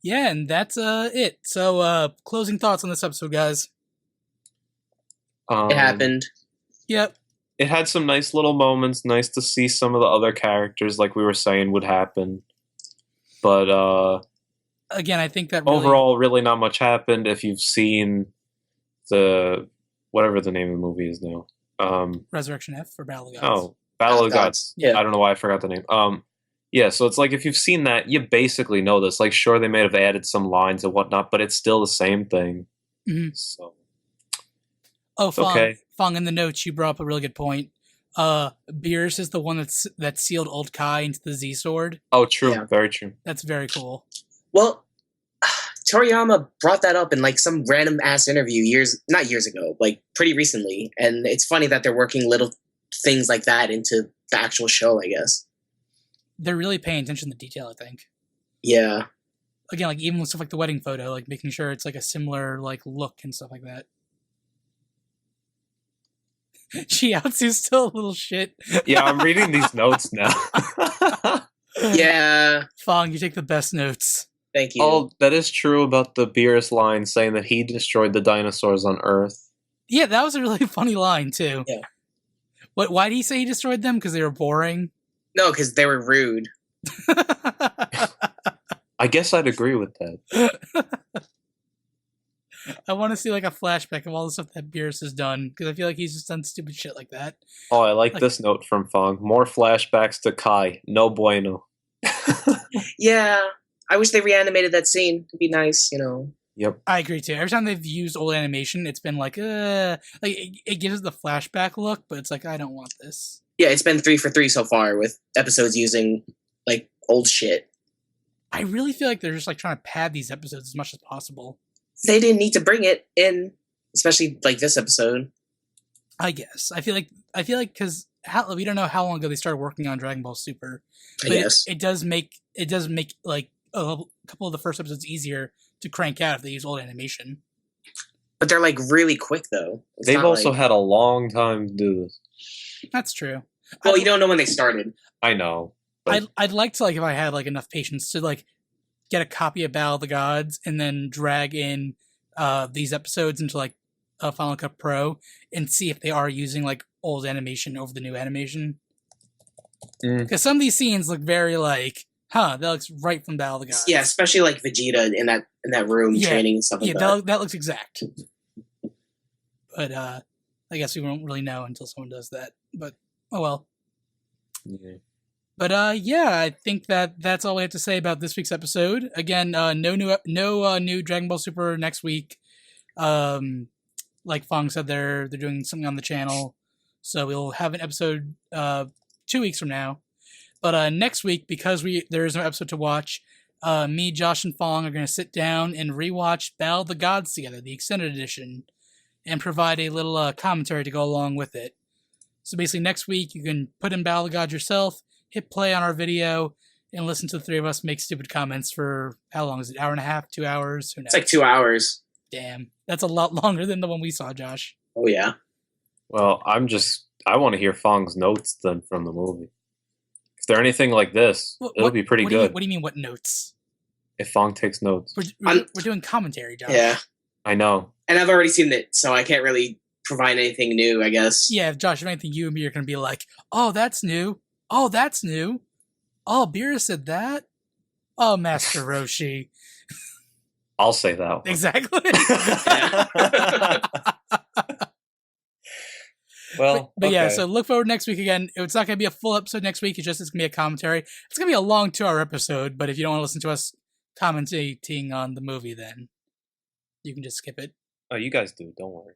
Yeah, and that's it. So, closing thoughts on this episode, guys. It happened. Yep. It had some nice little moments. Nice to see some of the other characters, like we were saying, would happen. But again, I think that overall, really not much happened. If you've seen the whatever the name of the movie is now, Resurrection F for Battle of Gods. Oh, Battle of Gods. Yeah. I don't know why I forgot the name. Yeah, so it's like if you've seen that, you basically know this. Like, sure, they may have added some lines and whatnot, but it's still the same thing. Mm-hmm. So, Fong, in the notes, you brought up a really good point. Beerus is the one that sealed Old Kai into the Z Sword. Oh, true. Yeah. Very true. That's very cool. Well, Toriyama brought that up in like some random ass interview not years ago, like pretty recently. And it's funny that they're working little things like that into the actual show, I guess. They're really paying attention to detail, I think. Yeah. Again, like even with stuff like the wedding photo, like making sure it's like a similar like look and stuff like that. Shiatsu's still a little shit. Yeah, I'm reading these notes now. Yeah. Fong, you take the best notes. Thank you. Oh, that is true about the Beerus line saying that he destroyed the dinosaurs on Earth. Yeah, that was a really funny line, too. Yeah. Why did he say he destroyed them? Because they were boring? No, because they were rude. I guess I'd agree with that. I want to see like a flashback of all the stuff that Beerus has done, because I feel like he's just done stupid shit like that. Oh, I like this note from Fong. More flashbacks to Kai. No bueno. Yeah. I wish they reanimated that scene. It'd be nice, Yep. I agree too. Every time they've used old animation, it's been like it gives the flashback look, but it's like, I don't want this. Yeah, it's been 3 for 3 so far with episodes using like old shit. I really feel like they're just like trying to pad these episodes as much as possible. They didn't need to bring it in, especially like this episode. I guess. I feel like I feel like because we don't know how long ago they started working on Dragon Ball Super, I but guess. it does make like a couple of the first episodes easier to crank out if they use old animation. But they're like really quick though. It's They've not also like, had a long time to do this. That's true. well, you don't know when they started. I know. But I'd like to, like, if I had like enough patience to like get a copy of Battle of the Gods and then drag in these episodes into like Final Cut Pro and see if they are using like old animation over the new animation. Because some of these scenes look very like, that looks right from Battle of the Gods. Yeah, especially like Vegeta in that room training and stuff like that. That looks exact. But I guess we won't really know until someone does that. But oh well. yeah. But I think that's all we have to say about this week's episode. Again, no new Dragon Ball Super next week. Like Fong said, they're doing something on the channel, so we'll have an episode 2 weeks from now. But next week, because there is no episode to watch, me, Josh, and Fong are going to sit down and rewatch Battle of the Gods together, the extended edition, and provide a little commentary to go along with it. So basically, next week you can put in Battle of the Gods yourself, hit play on our video, and listen to the three of us make stupid comments for, how long is it, hour and a half, 2 hours? Who knows? It's like 2 hours. Damn, that's a lot longer than the one we saw, Josh. Oh yeah. Well, I want to hear Fong's notes then from the movie. If they're anything like this, it'll be pretty good. What do you mean, what notes? If Fong takes notes. We're doing commentary, Josh. Yeah. I know. And I've already seen it, so I can't really provide anything new, I guess. Yeah, Josh, if anything, you and me are going to be like, oh, that's new. Oh, that's new. Oh, Beerus said that. Oh, Master Roshi. I'll say that one. Exactly. Well, but yeah, okay. so look forward next week again. It's not going to be a full episode next week. It's going to be a commentary. It's going to be a long 2 hour episode, but if you don't want to listen to us commentating on the movie, then you can just skip it. Oh, you guys do. Don't worry.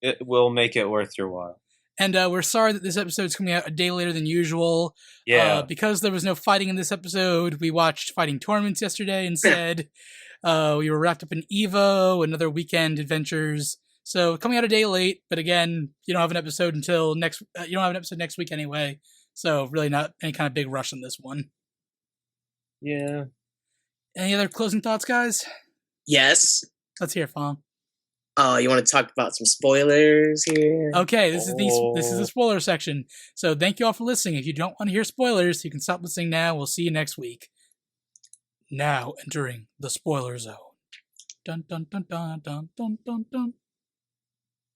It will make it worth your while. And we're sorry that this episode is coming out a day later than usual. Yeah. Because there was no fighting in this episode, we watched fighting tournaments yesterday instead. We were wrapped up in EVO and other weekend adventures. So coming out a day late, but again, you don't have an episode until next. You don't have an episode next week anyway. So really, not any kind of big rush on this one. Yeah. Any other closing thoughts, guys? Yes. Let's hear it, Fong. You want to talk about some spoilers here? Okay, this is the spoiler section. So thank you all for listening. If you don't want to hear spoilers, you can stop listening now. We'll see you next week. Now entering the spoiler zone. Dun dun dun dun dun dun dun dun.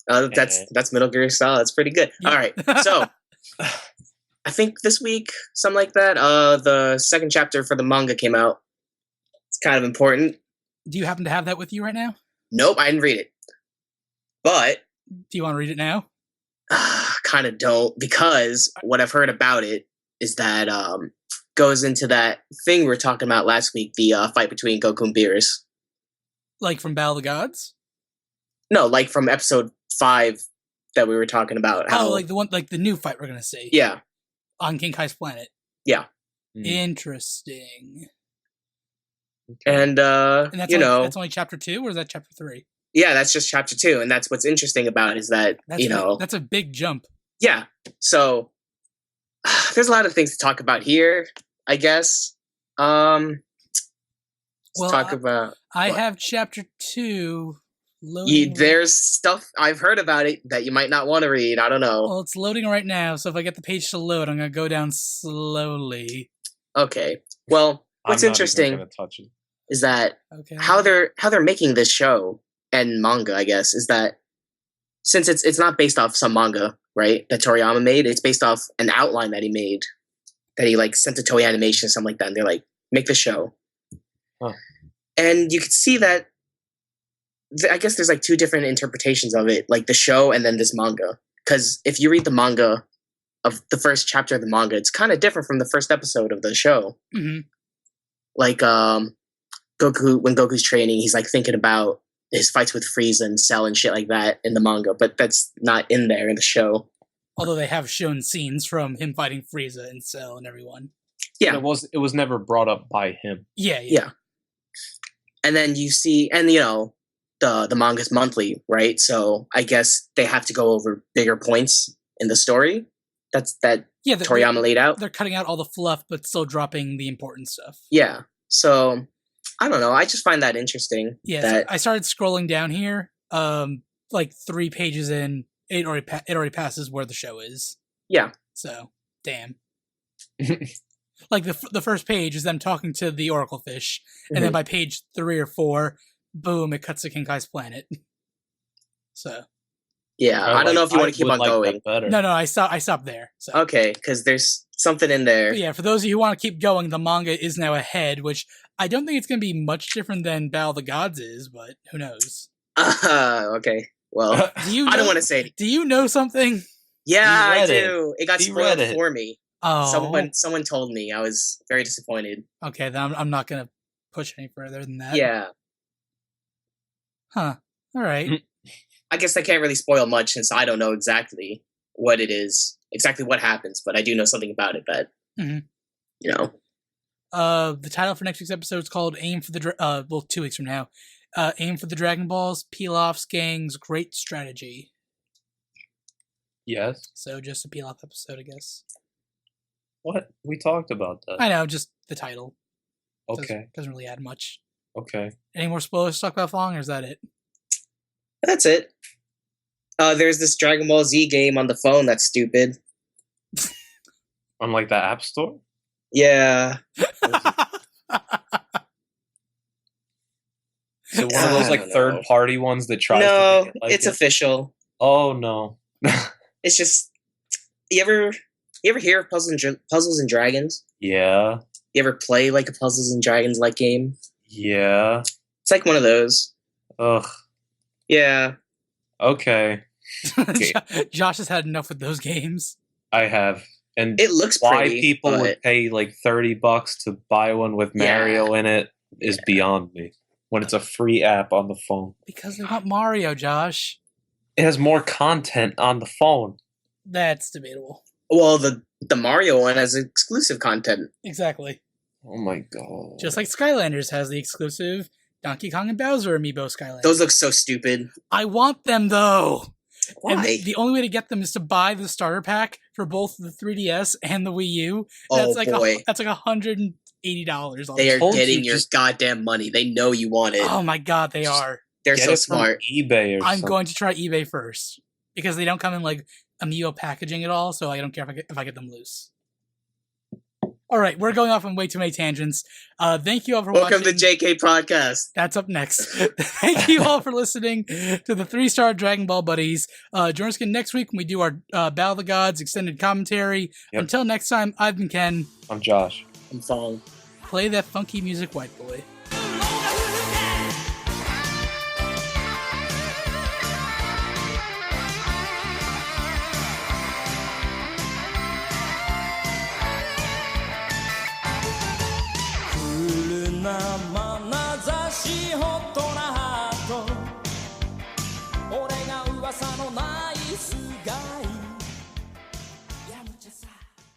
That's Metal Gear Solid. That's pretty good. Yeah. All right, so I think this week, something like that. The second chapter for the manga came out. It's kind of important. Do you happen to have that with you right now? Nope, I didn't read it. But Do you want to read it now? kind of don't, because what I've heard about it is that goes into that thing we were talking about last week, the fight between Goku and Beerus. Like from Battle of the Gods? No, like from episode 5 that we were talking about. How, like the one, like the new fight we're gonna see. Yeah. On King Kai's planet. Yeah. Interesting. And And you know, that's only chapter 2, or is that chapter 3? yeah, that's just chapter 2, and that's what's interesting about it, is that That's a big jump. Yeah. So there's a lot of things to talk about here, I guess. Let's talk about. I have chapter 2 loading. There's stuff I've heard about it that you might not want to read. I don't know. Well, it's loading right now, so if I get the page to load, I'm gonna go down slowly. Okay. Well, what's I'm not interesting even gonna touch it. is that Okay. how they're making this show and manga, I guess, is that since it's not based off some manga, right, that Toriyama made, it's based off an outline that he made, that he like sent to Toei Animation or something like that, and they're like, make the show. Huh. And you could see that I guess there's like two different interpretations of it, like the show and then this manga. Because if you read the manga of the first chapter of the manga, it's kind of different from the first episode of the show. Mm-hmm. Like Goku, when Goku's training, he's like thinking about his fights with Frieza and Cell and shit like that in the manga, but that's not in there in the show. Although they have shown scenes from him fighting Frieza and Cell and everyone. Yeah, it was never brought up by him. Yeah. And then you see, and you know, the manga's monthly, right? So I guess they have to go over bigger points in the story. That Yeah, Toriyama laid out. they're cutting out all the fluff, but still dropping the important stuff. Yeah. So I don't know. I just find that interesting. Yeah, that so I started scrolling down here. Like 3 pages in, it already passes where the show is. Yeah. So damn. Like the first page is them talking to the Oracle Fish, and then by page 3 or 4, boom, it cuts to Kinkai's planet. So yeah, I don't know if you want to keep on going. No, I stopped there. So. Okay, because there's something in there. But yeah, for those of you who want to keep going, the manga is now ahead, which I don't think it's going to be much different than Battle of the Gods is, but who knows? Okay. Well, I don't want to say anything. Do you know something? Yeah, I do. It got spoiled for me. Oh. Someone told me. I was very disappointed. Okay, then I'm not going to push any further than that. Yeah. Huh. All right. I guess I can't really spoil much since I don't know exactly what it is, exactly what happens, but I do know something about it that, you know. The title for next week's episode is called Aim for the... 2 weeks from now. Aim for the Dragon Balls, Pilaf's Gang's Great Strategy. Yes. So just a Pilaf episode, I guess. What? We talked about that. I know, just the title. Okay. Doesn't really add much. Okay. Any more spoilers to talk about, Fong, or is that it? That's it. There's this Dragon Ball Z game on the phone that's stupid. On like the App Store? Yeah. So one of those like third-party ones that tries to make it like it's official. Oh no. It's just you ever hear of Puzzles and Dragons? Yeah. You ever play like a Puzzles and Dragons like game? Yeah. It's like one of those. Ugh. Yeah. Okay. Josh has had enough with those games. I have. And it looks why pretty, people would pay like $30 to buy one with Mario in it is beyond me. When it's a free app on the phone. Because they want Mario, Josh. It has more content on the phone. That's debatable. Well, the Mario one has exclusive content. Exactly. Oh my god. Just like Skylanders has the exclusive Donkey Kong and Bowser amiibo Skylanders. Those look so stupid. I want them though. Why? And the only way to get them is to buy the starter pack for both the 3DS and the Wii U. That's like boy. That's like $180. They are getting your goddamn money. They know you want it. Oh my god, they are. They're so smart. eBay or I'm going to try eBay first because they don't come in like amiibo packaging at all, so I don't care if I get them loose. All right, we're going off on way too many tangents. Thank you all for watching. Welcome to JK Podcast. That's up next. Thank you all for listening to the 3-Star Dragon Ball Buddies. Join us again next week when we do our Battle of the Gods extended commentary. Yep. Until next time, I've been Ken. I'm Josh. I'm Fong. Play that funky music, white boy.